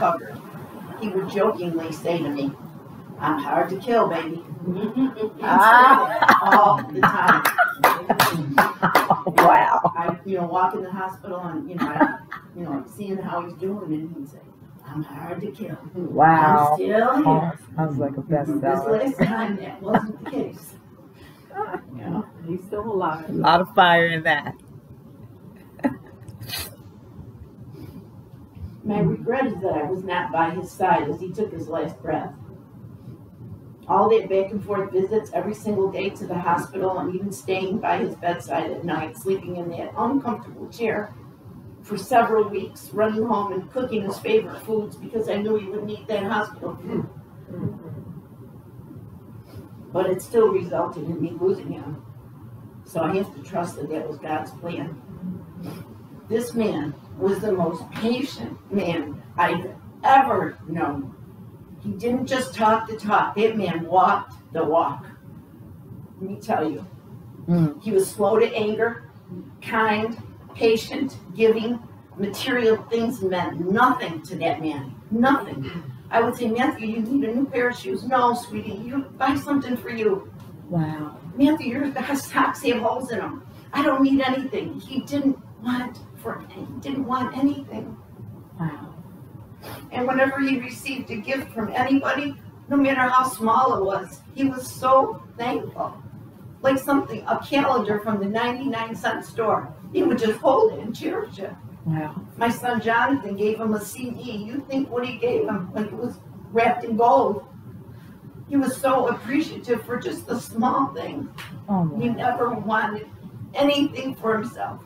recovered, he would jokingly say to me, "I'm hard to kill, baby." All the time. Wow. I walk in the hospital and, seeing how he's doing, and he'd say, "I'm hard to kill. Wow. I'm still here." Sounds like a This bestseller. last time, that wasn't the case. He's still alive. A lot of fire in that. My regret is that I was not by his side as he took his last breath. All that back and forth visits every single day to the hospital, and even staying by his bedside at night, sleeping in that uncomfortable chair for several weeks, running home and cooking his favorite foods because I knew he would need that hospital food. But it still resulted in me losing him. So I have to trust that that was God's plan. This man was the most patient man I've ever known. He didn't just talk the talk. That man walked the walk. Let me tell you. He was slow to anger, kind, patient, giving. Material things meant nothing to that man. Nothing. I would say, "Matthew, you need a new pair of shoes." "No, sweetie, you buy something for you." Wow. "Matthew, your socks have holes in them." "I don't need anything." He didn't want anything. Wow. And whenever he received a gift from anybody, no matter how small it was, he was so thankful. Like a calendar from the 99-cent store. He would just hold it and cherish it. Wow. My son Jonathan gave him a CD. You think what he gave him, like it was wrapped in gold. He was so appreciative for just the small things. Oh, He never wanted anything for himself.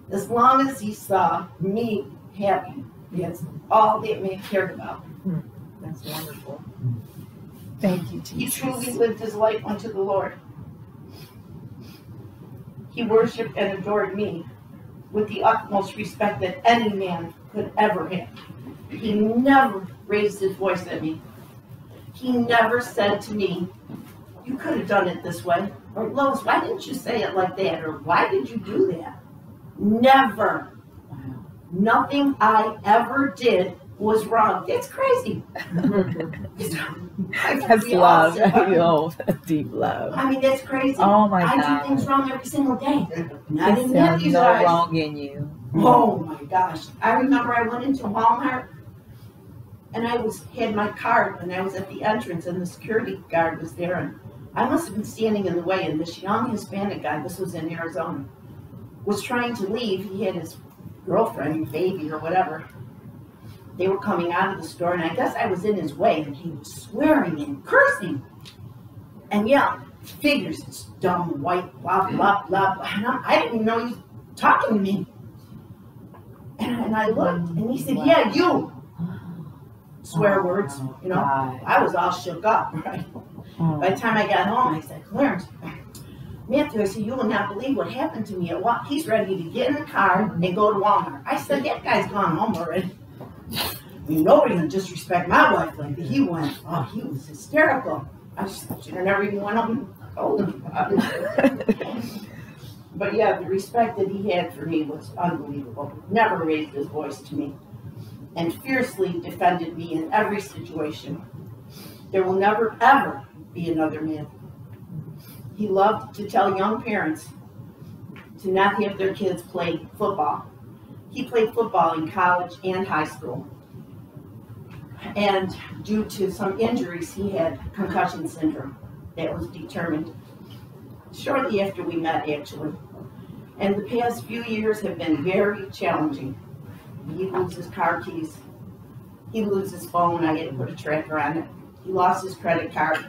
As long as he saw me happy, that's all that man cared about. That's wonderful. Thank you, He Jesus. truly lived his life unto the Lord. He worshiped and adored me with the utmost respect that any man could ever have. He never raised his voice at me. He never said to me, "You could have done it this way," or "Lois, why didn't you say it like that?" or "Why did you do that?" Never. Wow. Nothing I ever did was wrong. That's crazy. That's love. Deep love. I mean, that's crazy. Oh my God. I do things wrong every single day. Not in There's Matthew's no eyes. wrong in you. Oh my gosh. I remember I went into Walmart and I had my card and I was at the entrance and the security guard was there, and I must have been standing in the way, and this young Hispanic guy, this was in Arizona, was trying to leave. He had his girlfriend, baby or whatever. They were coming out of the store, and I guess I was in his way, and he was swearing and cursing and yelling, "Figures, it's dumb, white, blah, blah, blah, blah." And I didn't even know he was talking to me. And I looked, and he said, "Yeah, you." Swear words, you know. God. I was all shook up, right? By the time I got home, I said, "Clarence, Matthew," I said, "you will not believe what happened to me at Walmart. He's ready to get in the car and go to Walmart." I said, "That guy's gone home already. Nobody can disrespect my wife like that." He went, he was hysterical. I should have never even went up and told him about it. But yeah, the respect that he had for me was unbelievable. Never raised his voice to me and fiercely defended me in every situation. There will never, ever be another man. He loved to tell young parents to not have their kids play football. He played football in college and high school. And due to some injuries, he had concussion syndrome that was determined shortly after we met, actually. And the past few years have been very challenging. He loses car keys. He loses his phone. I had to put a tracker on it. He lost his credit card.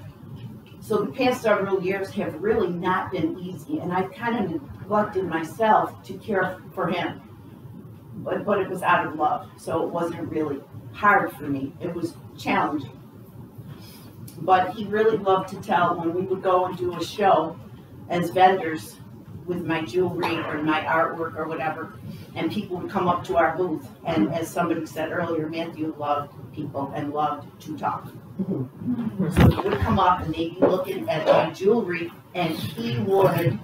So the past several years have really not been easy, and I've kind of neglected myself to care for him. But it was out of love, so it wasn't really hard for me. It was challenging. But he really loved to tell when we would go and do a show as vendors with my jewelry or my artwork or whatever, and people would come up to our booth, and as somebody said earlier, Matthew loved people and loved to talk. So he would come up and they'd be looking at my jewelry, and he would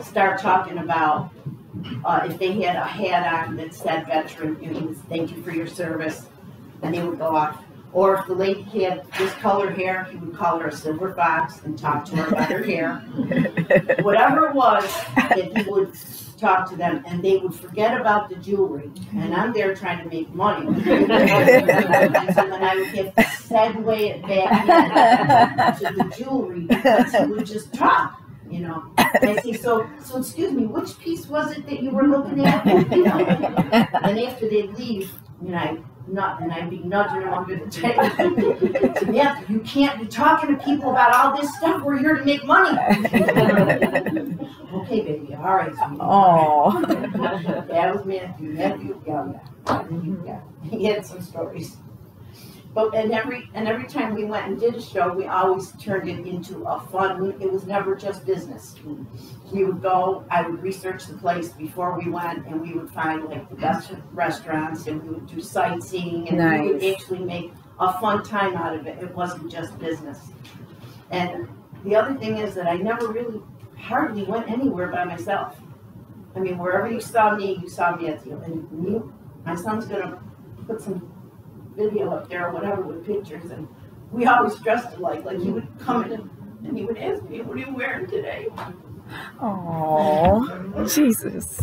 start talking about if they had a hat on that said veteran, he was, "Thank you for your service." and they would go off. Or if the lady had this color hair, he would call her a silver fox and talk to her about her hair. Whatever it was, that he would talk to them, and they would forget about the jewelry. And I'm there trying to make money. And so then I would have to segue it back in to the jewelry because he would just talk. You know, and I say, so excuse me, which piece was it that you were looking at? You know, and after they leave, you know, I'd be nudging them under the table. So, Matthew, you can't be talking to people about all this stuff. We're here to make money. Okay, baby. All right. Sweetie. Oh. That was Matthew. Matthew, yeah. He had some stories. But every time we went and did a show, we always turned it into a fun. It was never just business. We would go. I would research the place before we went, and we would find like the best restaurants, and we would do sightseeing, and we would actually make a fun time out of it. It wasn't just business. And the other thing is that I never really hardly went anywhere by myself. I mean, wherever you saw Matthew. And my son's gonna put some video up there or whatever with pictures, and we always dressed alike. Like he would come in and he would ask me, "What are you wearing today?" Oh, Jesus.